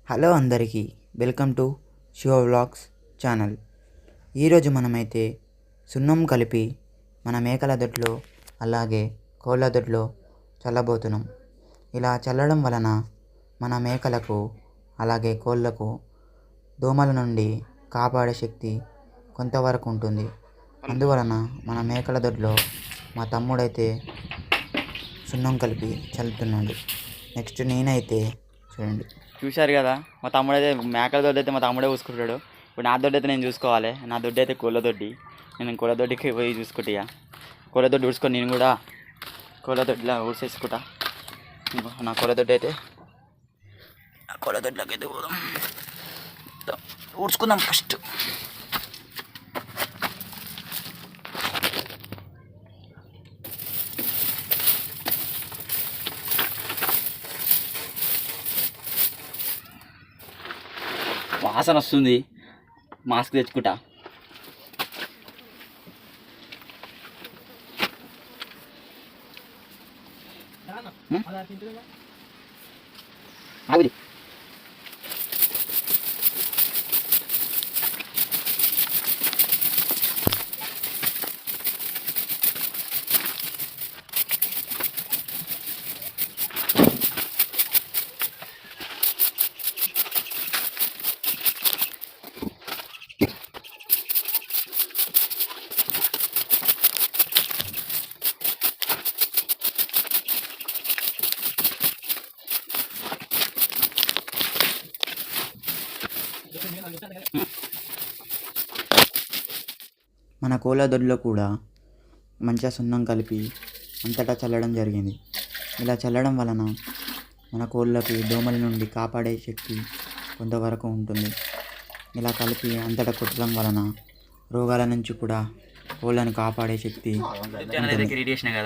Hello అందరికీ, welcome to Shiva vlogs channel. ఈరోజు మనమైతే సున్నం కలిపి మన మేకల దొడ్లో అలాగే కోళ్ళ దొడ్లో చల్లబోతున్నాం. ఇలా చల్లడం వలన మన మేకలకు అలాగే కోళ్ళకు దోమల నుండి కాపాడే శక్తి కొంతవరకు ఉంటుంది. అందువలన మన మేకల దొడ్లో మా తమ్ముడైతే సున్నం కలిపి చల్లుతున్నాడు. నెక్స్ట్ నేనైతే చూడండి, చూశారు కదా, మా తమ్ముడు అయితే మేకల దొడ్డి అయితే మా తమ్ముడే చూసుకుంటాడు. ఇప్పుడు నా దొడ్డి అయితే నేను చూసుకోవాలి. నా దొడ్డి అయితే కోళ్ళ దొడ్డి. నేను కోళ్ళ దొడ్డికి పోయి చూసుకుంటా. కోళ్ళ దొడ్డి ఊడ్చుకొని నేను కూడా కోళ్ళ దొడ్డిలో ఊడ్చేసుకుంటా. నా కోళ్ళ దొడ్డి అయితే కోళ్ళ దొడ్లోకి అయితే పోదాం, ఊడ్చుకుందాం ఫస్ట్. వాసన వస్తుంది, మాస్క్ తెచ్చుకుంటా. ఆవిరి మన కోళ్ళ దొడ్లో కూడా మంచిగా సున్నం కలిపి అంతటా చల్లడం జరిగింది. ఇలా చల్లడం వలన మన కోళ్ళకి దోమల నుండి కాపాడే శక్తి కొంతవరకు ఉంటుంది. ఇలా కలిపి అంతటా కొట్టడం వలన రోగాల నుంచి కూడా కోళ్ళను కాపాడే శక్తి ఉంటుంది.